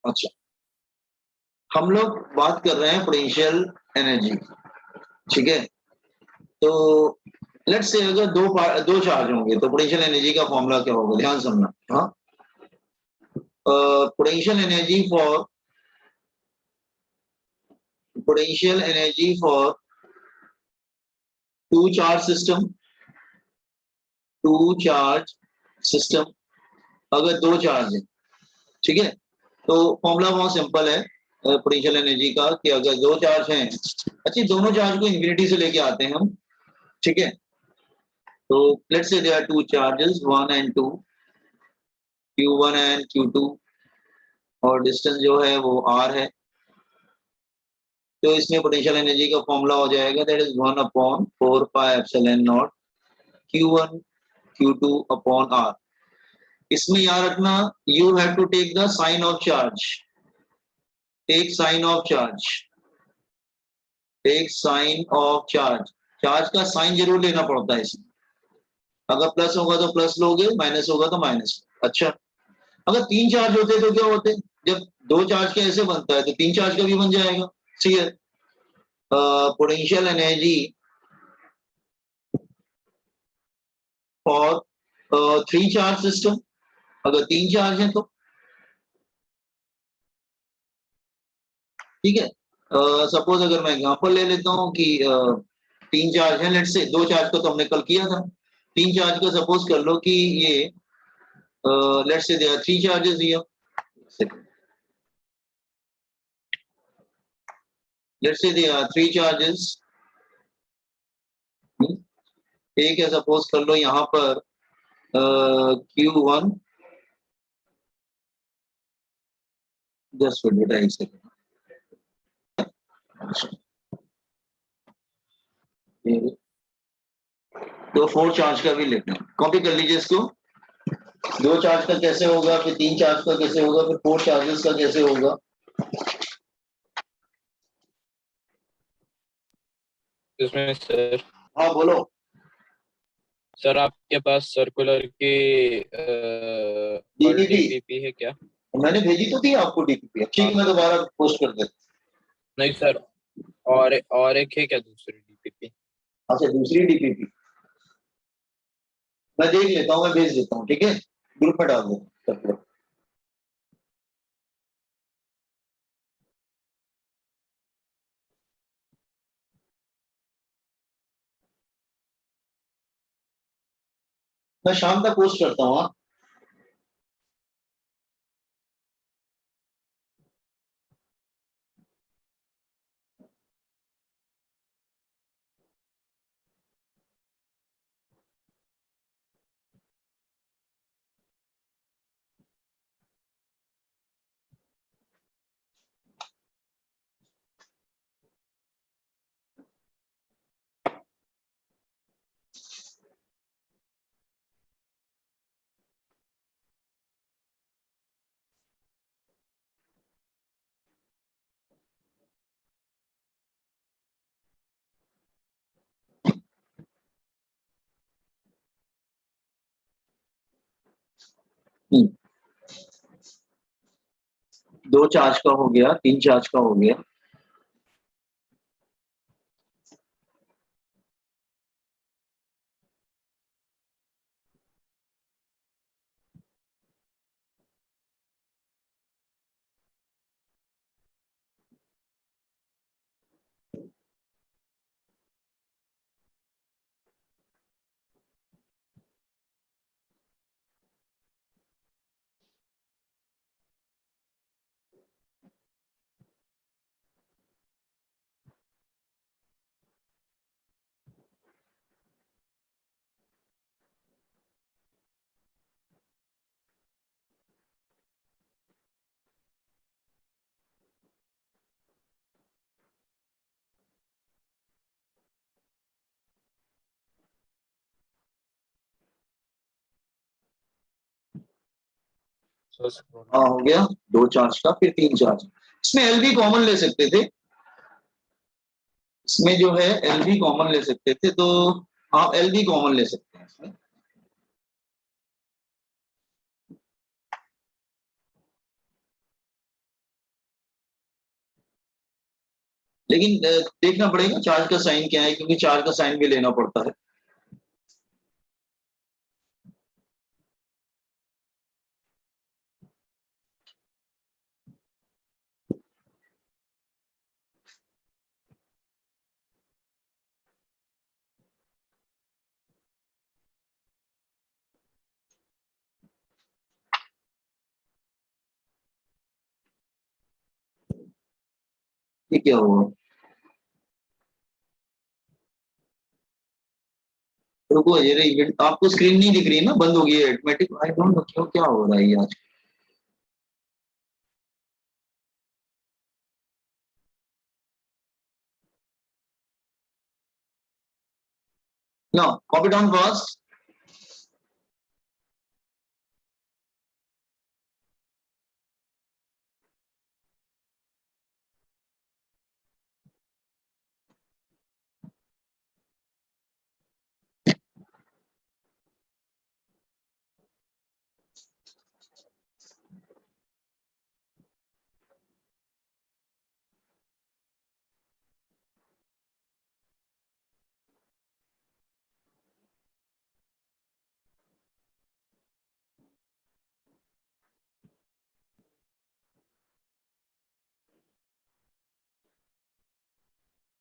अच्छा, हम लोग बात कर रहे हैं पोटेंशियल एनर्जी, ठीक है? तो लेट्स से अगर दो चार्ज होंगे तो पोटेंशियल एनर्जी का फॉर्मूला क्या होगा? ध्यान सुनना। हाँ, potential energy for two charge system, अगर दो चार्ज है, ठीक है? तो फॉर्मूला बहुत सिंपल है पोटेंशियल एनर्जी का कि अगर दो चार्ज हैं, अच्छी दोनों चार्ज को इंफिनिटी से लेके आते हैं हम, ठीक है? तो let's say there are two charges 1 and 2, Q1 and Q2, और डिस्टेंस जो है वो r है। तो इसमें पोटेंशियल एनर्जी का फॉर्मूला हो जाएगा, that is 1/4 pi epsilon naught Q1 Q2 upon r। इसमें याद रखना, you have to take the sign of charge, take sign of charge, take sign of charge. Charge का साइन जरूर लेना पड़ता है इसमें। अगर प्लस होगा तो प्लस लोगे, माइनस होगा तो माइनस। अच्छा, अगर तीन चार्ज होते तो क्या होते? जब दो चार्ज का ऐसे बनता है तो तीन चार्ज का भी बन जाएगा, ठीक है? Potential energy for three charge system, अगर तीन चार्ज है तो, ठीक है? सपोज अगर मैं एग्जांपल ले लेता हूँ कि तीन चार्ज है, लेट्स से दो चार्ज का तो हमने कल किया था, तीन चार्ज का सपोज कर लो कि ये let's say there are three charges here, let's say there are three charges. एक है, सपोज कर लो यहाँ पर Q1, जस्ट वेट एक सेकंड, तो फोर चार्ज का भी लेते हैं, कॉपी कर लीजिए इसको। दो चार्ज का कैसे होगा, फिर तीन चार्ज का कैसे होगा, फिर फोर चार्जेस का कैसे होगा? इसमें सर, हाँ बोलो सर आपके पास सर्कुलर की डीपीपी है क्या? मैंने भेजी तो थी आपको डीपीपी, ठीक है मैं दोबारा पोस्ट कर देता। नहीं सर, और एक है क्या दूसरी डीपीपी? अच्छा, दूसरी डीपीपी मैं देख लेता हूँ, मैं भेज देता हूँ, ठीक है? ग्रुप में डाल दो। मैं शाम तक पोस्ट करता हूँ। हाँ? दो चार्ज का हो गया, तीन चार्ज का हो गया। हाँ हो गया, दो चार्ज का फिर तीन चार्ज। इसमें एल भी कॉमन ले सकते थे, इसमें जो है एल भी कॉमन ले सकते थे, तो आप एल भी कॉमन ले सकते हैं इसमें। लेकिन देखना पड़ेगा चार्ज का साइन क्या है, क्योंकि चार्ज का साइन भी लेना पड़ता है। ये क्या हुआ? रुको, ये रही, आपको स्क्रीन नहीं दिख रही है ना, बंद हो गई है ऑटोमेटिक। आई डोंट नो क्यों, क्या हो रहा है ये आज। No, copy down fast.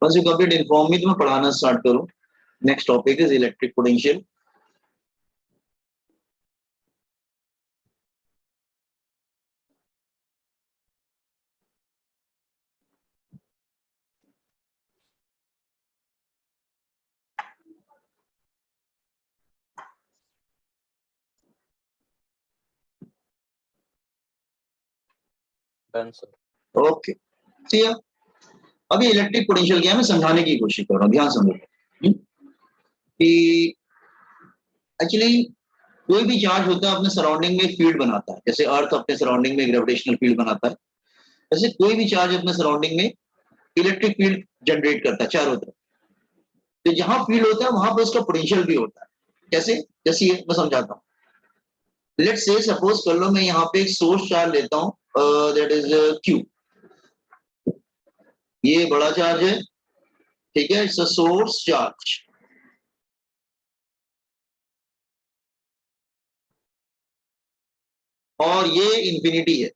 बस यू कंप्लीट इन्फॉर्म मी, तो मैं पढ़ाना स्टार्ट करूं। Next topic is electric potential. Done sir. Okay, ठीक है। अभी इलेक्ट्रिक पोटेंशियल क्या है, मैं समझाने की कोशिश कर रहा हूँ, ध्यान समझो। कि एक्चुअली कोई भी चार्ज होता है अपने सराउंडिंग में एक फील्ड बनाता है, जैसे अर्थ अपने सराउंडिंग में ग्रेविटेशनल फील्ड बनाता है, वैसे कोई भी चार्ज अपने सराउंडिंग में इलेक्ट्रिक फील्ड जनरेट करता है चारों तरफ। तो जहां फील्ड होता है वहां पर उसका पोटेंशियल भी होता है। कैसे? जैसे ये मैं समझाता हूँ। लेट्स से सपोज कर लो मैं यहाँ पे एक सोर्स चार्ज लेता हूँ, दैट इज क्यू। ये बड़ा चार्ज है, ठीक है, इट्स अ सोर्स चार्ज। और ये इंफिनिटी है।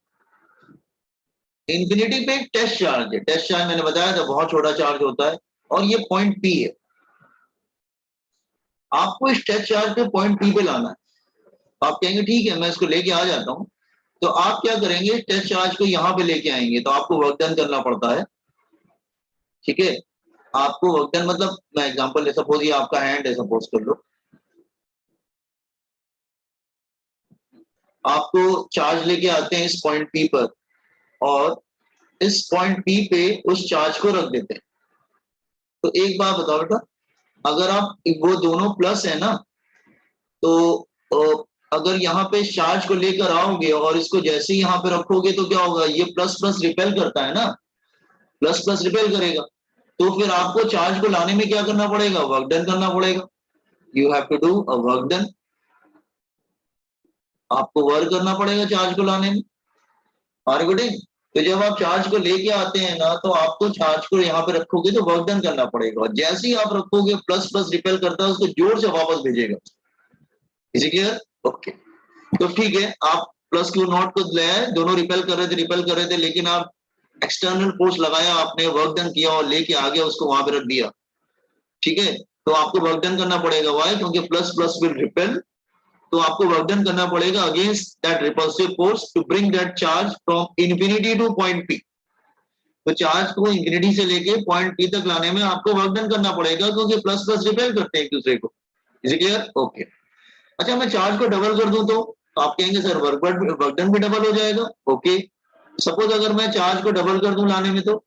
इंफिनिटी पे एक टेस्ट चार्ज है। टेस्ट चार्ज मैंने बताया था बहुत छोटा चार्ज होता है, और ये पॉइंट पी है। आपको इस टेस्ट चार्ज पे पॉइंट पी पे लाना है। आप कहेंगे ठीक है मैं इसको लेके आ जाता हूँ। तो आप क्या करेंगे, टेस्ट चार्ज को यहाँ पे लेके आएंगे, तो आपको वर्क डन करना पड़ता है। ठीक है, आपको वर्क डन मतलब, मैं एग्जांपल ले, सपोज ये आपका हैंड है, सपोज कर लो। आपको चार्ज लेके आते हैं इस पॉइंट पी पर, और इस पॉइंट पी पे उस चार्ज को रख देते हैं। तो एक बात बताओ बेटा, अगर आप वो दोनों प्लस है ना, तो अगर यहाँ पे चार्ज को लेकर आओगे और इसको जैसे ही यहाँ पे रखोगे तो क्या होगा, ये प्लस प्लस रिपेल करता है ना, प्लस प्लस रिपेल करेगा। तो फिर आपको चार्ज को लाने में क्या करना पड़ेगा, वर्क डन करना पड़ेगा। You have to do a work done. आपको वर्क करना पड़ेगा चार्ज को लाने में। Are getting? तो जब आप चार्ज को लेके आते हैं ना, तो आपको चार्ज को यहाँ पे रखोगे तो वर्क डन करना पड़ेगा, और जैसे ही आप रखोगे प्लस प्लस रिपेल करता है, उसको जोर से वापस भेजेगा। Is it clear? ओके, तो ठीक है, आप प्लस क्यू नॉट को ले आए, दोनों रिपेल कर रहे थे, लेकिन आप एक्सटर्नल फोर्स लगाया, आपने वर्क डन किया और लेके आ गया, उसको वहां पे रख दिया। ठीक है, तो आपको वर्क डन करना पड़ेगा। वाई? क्योंकि प्लस प्लस विल रिपेल। तो आपको वर्क डन करना पड़ेगा against that repulsive force to bring that charge from infinity to point P. तो चार्ज को इन्फिनिटी से लेके पॉइंट पी तक लाने में आपको वर्क डन करना पड़ेगा, क्योंकि प्लस प्लस रिपेल करते हैं एक दूसरे को। Is it clear? ओके। अच्छा, मैं चार्ज को डबल कर दूं तो आप कहेंगे सर वर्क डन भी डबल हो जाएगा। ओके, सपोज अगर मैं चार्ज को डबल कर दूं लाने में, तो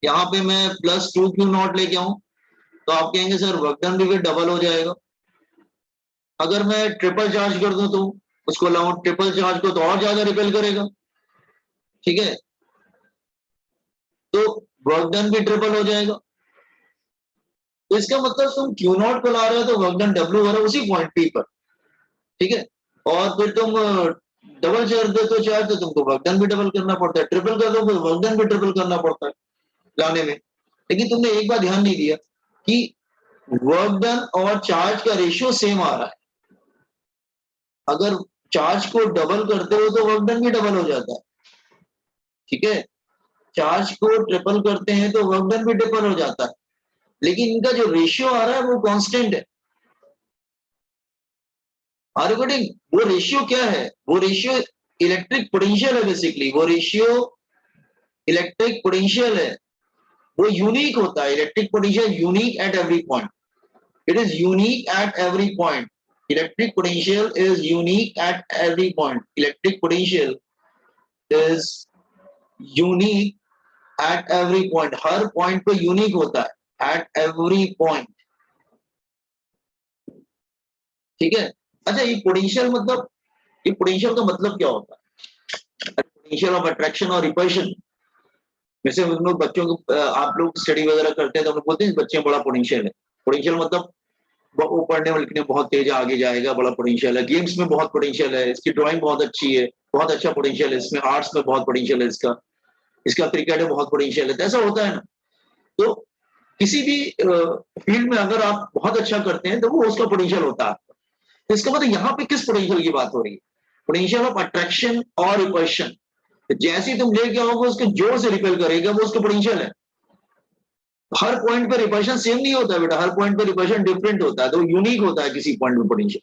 यहाँ पे मैं प्लस टू क्यू नॉट लेके आऊं, तो आप कहेंगे सर वर्क डन भी फिर डबल हो जाएगा। अगर मैं ट्रिपल चार्ज कर दूं, तो उसको लाऊं ट्रिपल चार्ज को, तो और ज्यादा रिपेल करेगा। ठीक है, तो वर्क डन भी ट्रिपल हो जाएगा। तो इसका मतलब तुम क्यू नॉट को ला रहे हो तो वर्क डन डब्ल्यू हो रहा है उसी पॉइंट पी पर। ठीक है, और फिर तुम डबल चार्ज देते हो चार्ज, तो तुमको वर्क डन भी डबल करना पड़ता है। ट्रिपल कर दो तो वर्क डन भी ट्रिपल करना पड़ता है। लाने में, लेकिन तुमने एक बार ध्यान नहीं दिया कि वर्क डन और चार्ज का रेशियो सेम आ रहा है। अगर चार्ज को डबल करते हो तो वर्क डन भी डबल हो जाता है, ठीक है। चार्ज को ट्रिपल करते हैं तो वर्क डन भी ट्रिपल हो जाता है, लेकिन इनका जो रेशियो आ रहा है वो कांस्टेंट है। Are you getting? वो रेशियो क्या है? वो रेशियो इलेक्ट्रिक पोटेंशियल है बेसिकली। वो रेशियो इलेक्ट्रिक पोटेंशियल है, वो यूनिक होता है। Electric potential unique at every point, it is unique at every point. Electric potential is unique at every point. Electric potential is unique at every point. हर point पे unique होता है, eight every point, ठीक है। अच्छा, ये potential मतलब, ये पोटेंशियल का मतलब क्या होता है? पोटेंशियल ऑफ अट्रैक्शन और रिपल्शन। जैसे हम लोग बच्चों को, आप लोग स्टडी वगैरह करते हैं तो हम लोग बोलते हैं बच्चे में बड़ा पोटेंशियल है। पोटेंशियल मतलब वो पढ़ने में लिखने में बहुत तेज आगे जाएगा, बड़ा पोटेंशियल है। गेम्स में बहुत पोटेंशियल है, इसकी ड्राइंग बहुत अच्छी है, बहुत अच्छा पोटेंशियल है इसमें। आर्ट्स में बहुत पोटेंशियल है इसका, इसका क्रिकेट में बहुत पोटेंशियल है। तो ऐसा होता है ना। तो किसी भी फील्ड में अगर आप बहुत अच्छा करते हैं तो वो उसका पोटेंशियल होता है। तो इसका मतलब यहाँ पे किस पोटेंशियल की बात हो रही है? पोटेंशियल ऑफ अट्रैक्शन और रिपल्शन। जैसे ही तुम लेके आओगे उसको जोर से रिपेल करेगा, वो उसका पोटेंशियल है। हर पॉइंट पे रिपल्शन सेम नहीं होता है बेटा, हर पॉइंट पे रिपल्शन डिफरेंट होता है, तो यूनिक होता है किसी पॉइंट पे पोटेंशियल,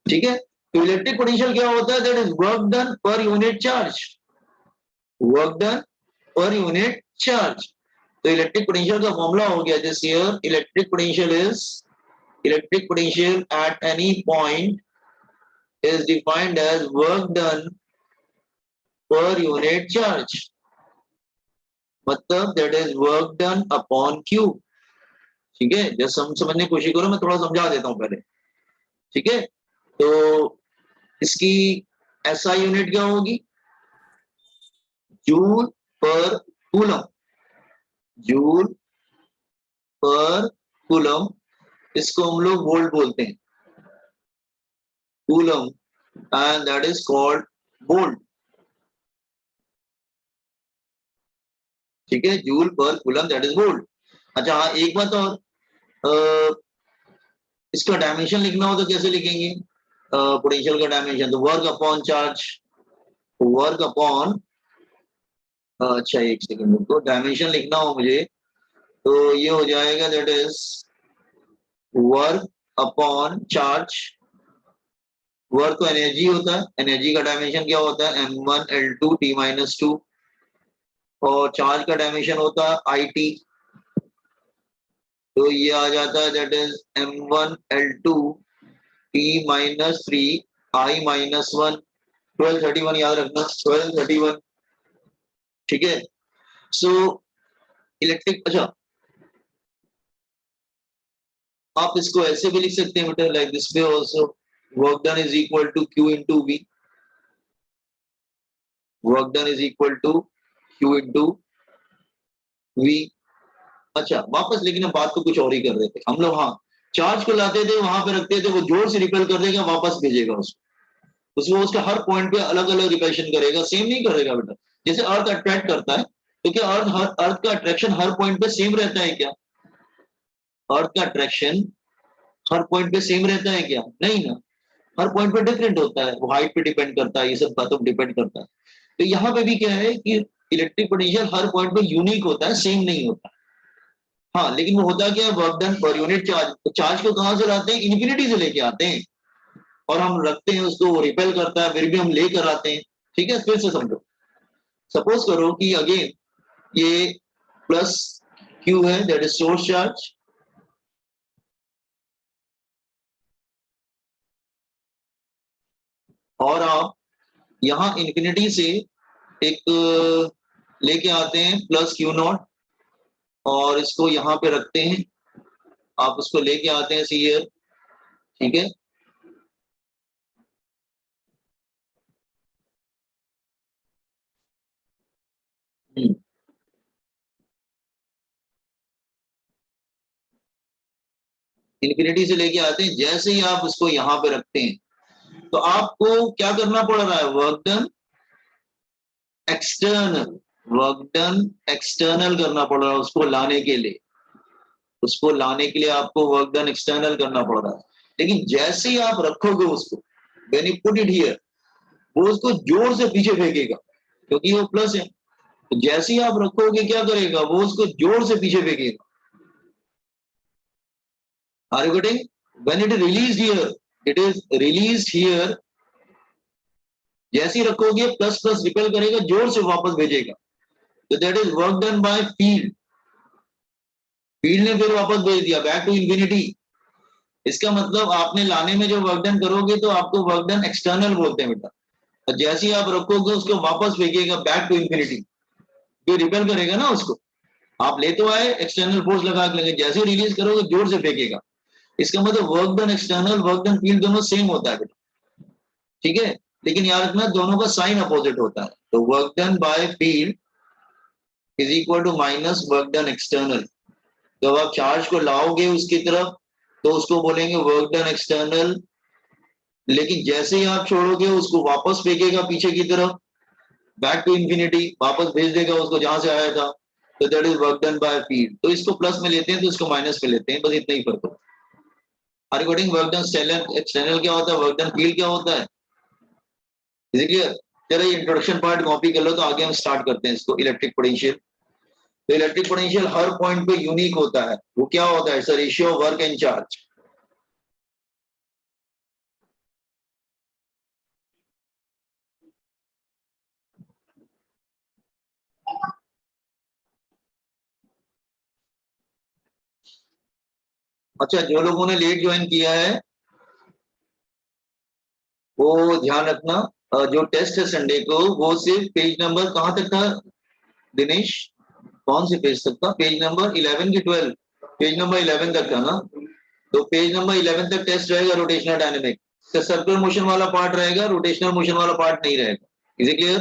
ठीक है। तो इलेक्ट्रिक पोटेंशियल क्या होता है? दैट इज वर्क डन पर यूनिट चार्ज, वर्क डन पर यूनिट चार्ज। तो इलेक्ट्रिक पोटेंशियल का फॉर्मूला हो गया this here, electric potential is, electric potential at any point is defined as work done per unit charge, मतलब that is work done upon Q, ठीक है। Just समझने की कोशिश करो, मैं थोड़ा समझा देता हूं पहले, ठीक है। तो इसकी SI यूनिट क्या होगी? जूल पर कूलम, जूल पर कूलम, इसको हम लोग वोल्ट बोलते हैं, coulomb, and that is called volt, ठीक है। जूल पर कूलम दैट इज वोल्ट। अच्छा हाँ, एक बात और, इसका डायमेंशन लिखना हो तो कैसे लिखेंगे? पोटेंशियल का डायमेंशन तो work upon charge, work upon, अच्छा एक सेकंड रुको, डायमेंशन लिखना हो मुझे तो ये हो जाएगा that is work upon charge. Work तो एनर्जी होता है, एनर्जी का डायमेंशन क्या होता है? m1l2 t-2, और चार्ज का डायमेंशन होता है it, तो ये आ जाता है that is m1l2 t-3 i-1, 1231 याद रखना, 1231, ठीक है। सो इलेक्ट्रिक, अच्छा आप इसको ऐसे भी लिख सकते हैं बेटा, like this way also, work done is equal to Q into V, work done is equal to Q into V। अच्छा वापस, लेकिन हम बात तो कुछ और ही कर रहे थे हम लोग। हाँ, चार्ज को लाते थे, वहां पे रखते थे, वो जोर से रिपेल कर देगा, वापस भेजेगा उसको, उसमें उसका हर पॉइंट पे अलग अलग रिपल्शन करेगा, सेम नहीं करेगा बेटा। जैसे अर्थ अट्रैक्ट करता है, तो क्या अर्थ का अट्रैक्शन हर पॉइंट पे सेम रहता है क्या? अर्थ का अट्रैक्शन हर पॉइंट पे सेम रहता है क्या? नहीं ना, हर पॉइंट पे डिफरेंट होता है, वो हाइट पे डिपेंड करता है, ये सब बातों पर डिपेंड करता है। तो यहाँ पे भी क्या है कि इलेक्ट्रिक पोटेंशियल हर पॉइंट पे यूनिक होता है, सेम नहीं होता। हाँ, लेकिन वो होता क्या है? वर्क डन पर यूनिट चार्ज। तो चार्ज को कहां से लाते हैं? इन्फिनिटी से लेके आते हैं, और हम रखते हैं उसको, वो रिपेल करता है, फिर भी हम लेकर आते हैं, ठीक है। फिर से समझो, सपोज करो कि अगेन ये प्लस Q है, दैट इज सोर्स चार्ज, और आप यहाँ इन्फिनिटी से एक लेके आते हैं प्लस Q0, और इसको यहाँ पे रखते हैं, आप उसको लेके आते हैं सी, ठीक है। इन्फिनिटी से लेके आते हैं, जैसे ही आप उसको यहाँ पे रखते हैं तो आपको क्या करना पड़ रहा है? Work done external, work done external करना पड़ रहा है उसको लाने के लिए, उसको लाने के लिए आपको वर्क डन एक्सटर्नल करना पड़ रहा है। लेकिन जैसे ही आप रखोगे उसको, when you put it here, वो उसको जोर से पीछे फेंकेगा क्योंकि वो प्लस है। तो जैसे ही आप रखोगे क्या करेगा, वो उसको जोर से पीछे फेंकेगा। Are you getting? When it release here, it is release here, जैसे ही रखोगे प्लस प्लस रिपेल करेगा, जोर से वापस भेजेगा। तो that is work done by field. Field ने फिर वापस भेज दिया बैक टू इंफिनिटी। इसका मतलब आपने लाने में जो वर्क डन करोगे तो आपको वर्क डन एक्सटर्नल बोलते हैं बेटा। और जैसे ही आप रखोगे उसको वापस फेंकेगा बैक टू इंफिनिटी, फिर रिपेल करेगा ना उसको। आप ले तो आए, एक्सटर्नल फोर्स लगा के लगे, जैसे ही रिलीज करोगे जोर से फेंकेगा। इसका मतलब work done external, work done field दोनों सेम होता है बेटा, ठीक है। लेकिन याद रखना दोनों का साइन अपोजिट होता है। तो work done by field is equal to minus work done external. जब आप चार्ज को लाओगे उसकी तरफ तो उसको बोलेंगे वर्क डन एक्सटर्नल, लेकिन जैसे ही आप छोड़ोगे उसको वापस फेंकेगा पीछे की तरफ, बैक टू इंफिनिटी, वापस भेज देगा उसको जहां से आया था। तो that is work done by field. तो इसको प्लस में लेते हैं तो इसको माइनस में लेते हैं, बस इतना ही फर्क होता है। अकॉर्डिंग वर्क डन एक्सटर्नल क्या होता है, वर्क डन फील्ड क्या होता है, इज इट क्लियर? चलो ये इंट्रोडक्शन पार्ट कॉपी कर लो तो आगे हम स्टार्ट करते हैं इसको। इलेक्ट्रिक पोटेंशियल, तो इलेक्ट्रिक पोटेंशियल हर पॉइंट पे यूनिक होता है। वो क्या होता है sir, ratio work and charge. अच्छा, जो लोगों ने लेट ज्वाइन किया है वो ध्यान रखना, जो टेस्ट है संडे को वो सिर्फ पेज नंबर कहाँ तक था दिनेश, कौन से पेज तक था, पेज नंबर 11 की 12? पेज नंबर 11 तक था ना। तो पेज नंबर 11 तक टेस्ट रहेगा रोटेशनल डायनेमिक। सर्कुलर मोशन वाला पार्ट रहेगा, रोटेशनल मोशन वाला पार्ट नहीं रहेगा। Is it clear?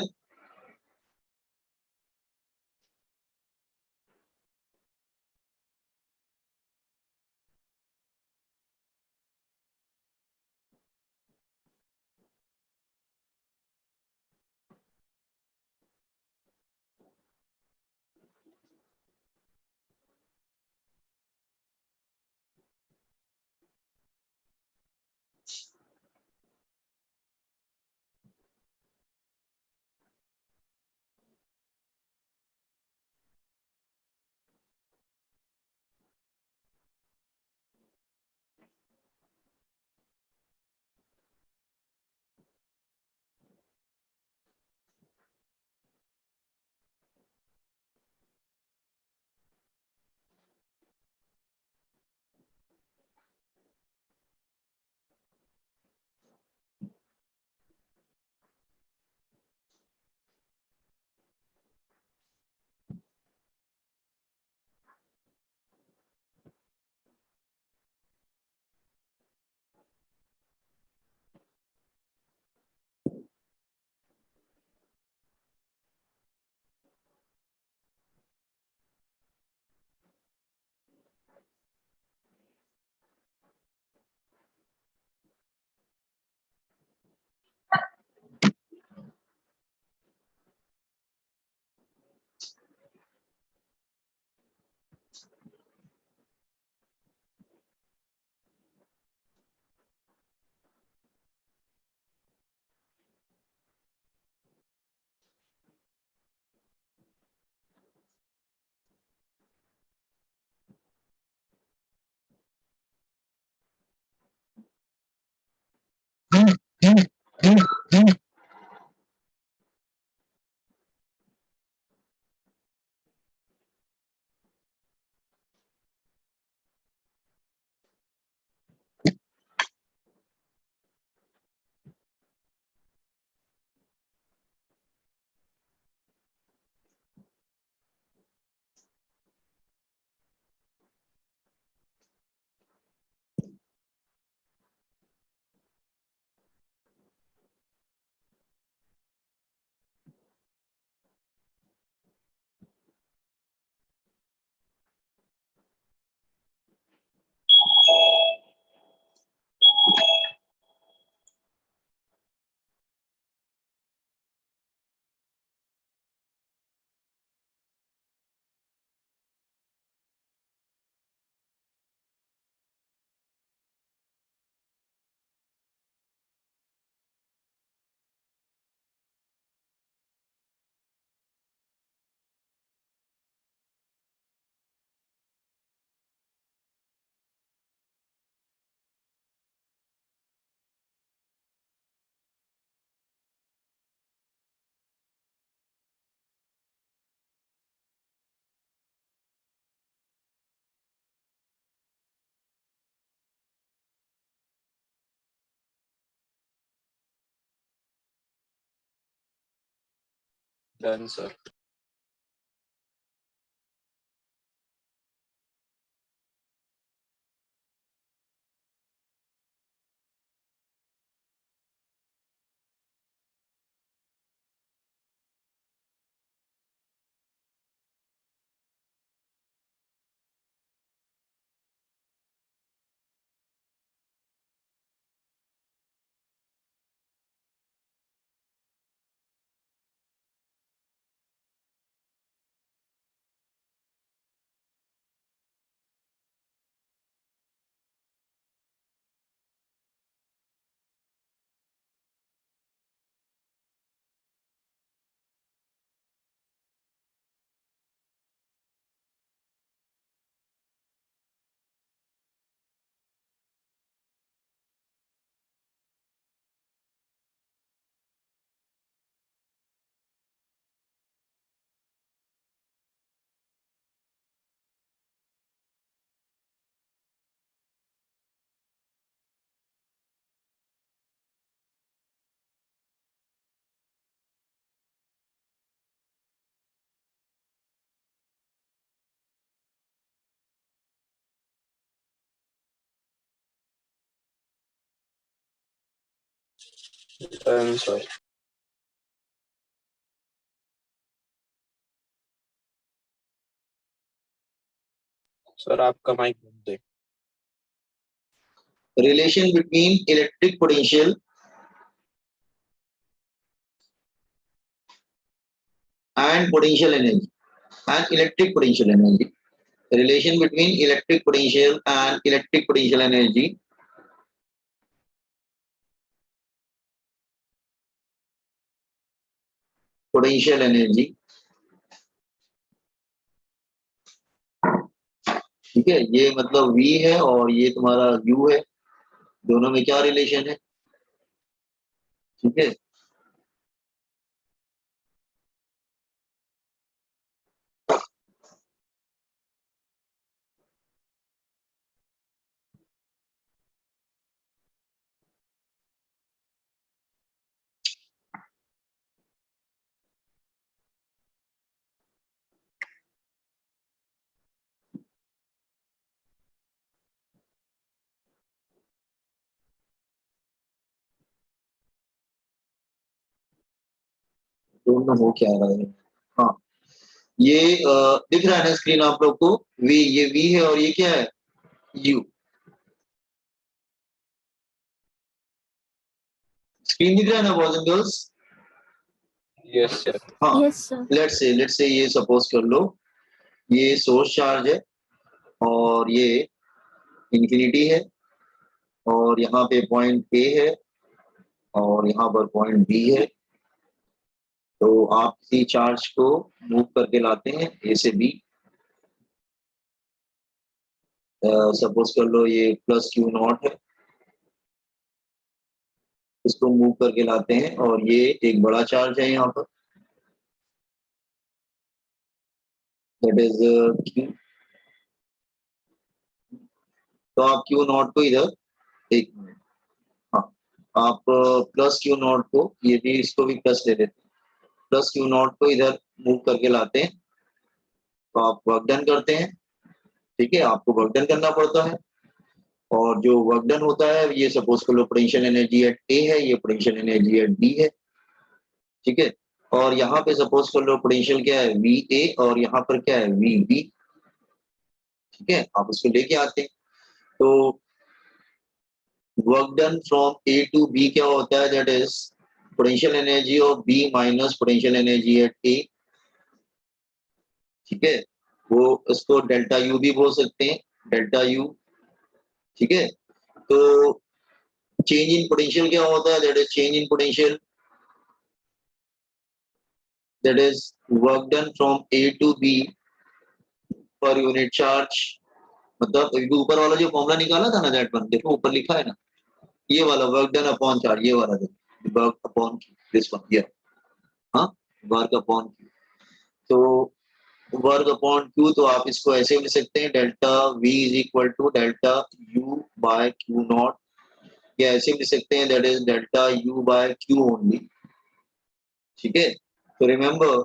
Done sir. Done sir. Sir आपका माइक बंद है। Relation between electric potential and potential energy and electric potential energy. Relation between electric potential and electric potential energy. Potential energy. ठीक है, ये मतलब V है और ये तुम्हारा U है, दोनों में क्या रिलेशन है? ठीक है, दोनों हो क्या रहा है? हाँ, ये दिख रहा है ना स्क्रीन आप लोग को? V, ये V है और ये क्या है? U। स्क्रीन दिख रहा है ना boys and girls? Yes sir. हाँ, Yes, sir. लेट्स से ये सपोज कर लो ये सोर्स चार्ज है और ये इंफिनिटी है और यहाँ पे पॉइंट A है और यहाँ पर पॉइंट B है। तो आप किसी चार्ज को मूव करके लाते हैं A से B। सपोज कर लो ये प्लस Q0 है, इसको मूव करके लाते हैं और ये एक बड़ा चार्ज है यहाँ पर, दैट इज Q। तो आप Q0 को इधर, एक मिनट, हाँ, आप प्लस Q0 को, ये भी, इसको भी प्लस ले लेते हैं, प्लस Q0 को इधर मूव करके लाते हैं तो आप वर्क डन करते हैं। ठीक है, आपको वर्क डन करना पड़ता है और जो वर्क डन होता है ये सपोज कर low potential energy at A है, ये पोटेंशियल एनर्जी एट B है। ठीक है, और यहाँ पे सपोज कर लो पोटेंशियल क्या है VA और यहाँ पर क्या है VB। ठीक है, आप उसको लेके आते हैं तो work done from A to B क्या होता है? That is potential energy of B minus potential energy at A। ठीक है, वो इसको डेल्टा U भी बोल सकते हैं, डेल्टा U। ठीक है, तो चेंज इन पोटेंशियल क्या होता है? That is change in potential, that is work done from A to B पर यूनिट चार्ज। मतलब अभी ऊपर वाला जो फॉर्मूला निकाला था ना, दैट वन, देखो ऊपर लिखा है ना, ये वाला वर्क डन अपॉन चार्ज, ये वाला work upon this one here, हाँ, वर्क अपॉन क्यू। तो वर्क अपॉन क्यू, तो आप इसको ऐसे लिख सकते हैं delta V is equal to delta U by Q0, या ऐसे लिख सकते हैं that is delta U by Q only. ठीक है, तो रिमेंबर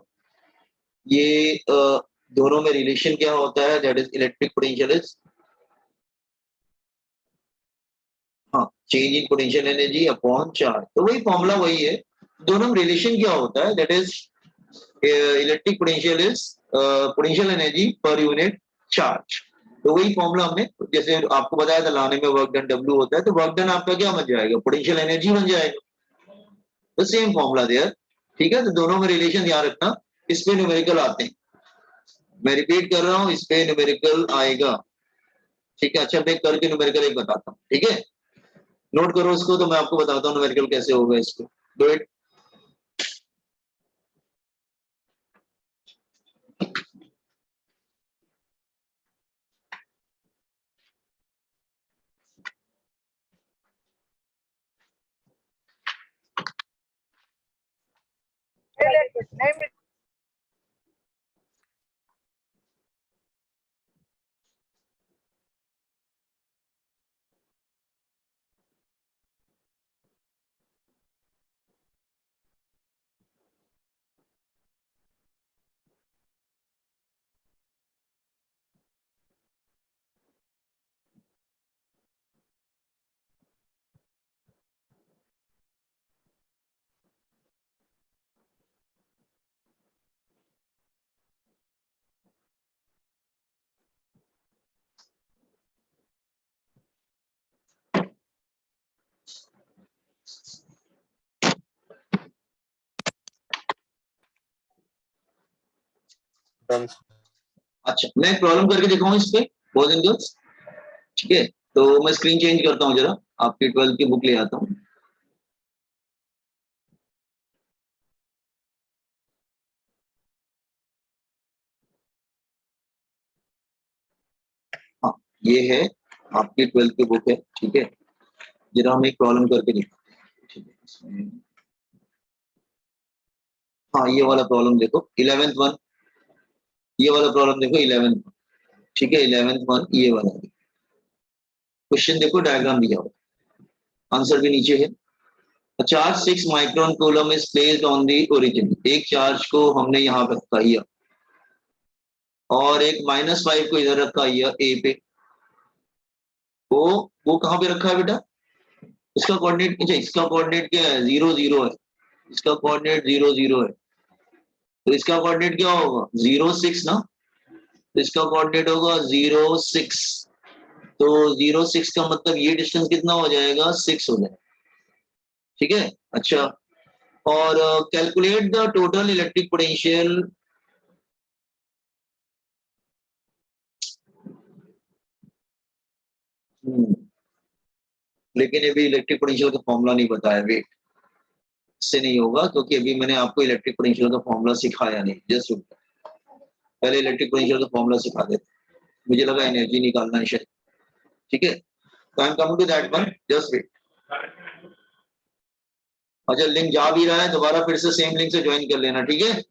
ये दोनों में रिलेशन क्या होता है, that is electric potential is change in potential energy upon charge. तो वही फॉर्मूला वही है, दोनों में रिलेशन क्या होता है, that is electric potential is potential energy पर यूनिट चार्ज। तो वही फॉर्मूला हमने जैसे आपको बताया था, लाने में वर्क डन W होता है, तो वर्क डन आपका क्या बन जाएगा, पोटेंशियल एनर्जी बन जाएगा। तो सेम फॉर्मूला देयर, ठीक है। तो दोनों में रिलेशन ध्यान रखना, इस पे न्यूमेरिकल आते हैं, मैं रिपीट कर रहा हूँ, इस पे न्यूमेरिकल आएगा, ठीक है। अच्छा मैं करके न्यूमेरिकल एक बताता हूँ, ठीक है, नोट करो इसको, तो मैं आपको बताता हूँ न्यूमेरिकल कैसे होगा इसको। Do it. अच्छा मैं प्रॉब्लम करके दिखाऊं इस पे, बॉयज एंड गर्ल्स, ठीक है। तो मैं स्क्रीन चेंज करता हूँ जरा, आपकी 12th की बुक ले आता हूँ। हाँ ये है आपकी 12th की बुक है, ठीक है। जरा हम एक प्रॉब्लम करके दिखाते हैं, ठीक है। इसमें हाँ ये वाला प्रॉब्लम देखो 11th वन, ये वाला प्रॉब्लम देखो 11th वन, ठीक है। 11th वन ये वाला क्वेश्चन देखो, डायग्राम दिया हुआ, आंसर भी नीचे है। Charge 6 micron coulomb is placed on the origin, एक चार्ज को हमने यहाँ पे रखा है और एक -5 को इधर रखा है ए पे। वो कहाँ पे रखा है बेटा, इसका कोऑर्डिनेट, अच्छा इसका कोऑर्डिनेट क्या है, 0 0 है, इसका कोऑर्डिनेट 0 0 है। तो इसका कोऑर्डिनेट क्या होगा, 0 6 ना, तो इसका कोऑर्डिनेट होगा 0 6। तो 0 6 का मतलब ये डिस्टेंस कितना हो जाएगा, 6 हो जाएगा, ठीक है। अच्छा और calculate the total electric potential, लेकिन अभी इलेक्ट्रिक पोटेंशियल का फॉर्मूला नहीं बताया, वेट, इससे नहीं होगा क्योंकि अभी मैंने आपको इलेक्ट्रिक पोटेंशियल का फॉर्मूला सिखाया नहीं, जस्ट पहले इलेक्ट्रिक पोटेंशियल का फॉर्मूला सिखा देते, मुझे लगा एनर्जी निकालना है शायद, ठीक है। तो I am coming to that one, just wait. अच्छा लिंक जा भी रहा है, दोबारा फिर से सेम लिंक से ज्वाइन कर लेना, ठीक है।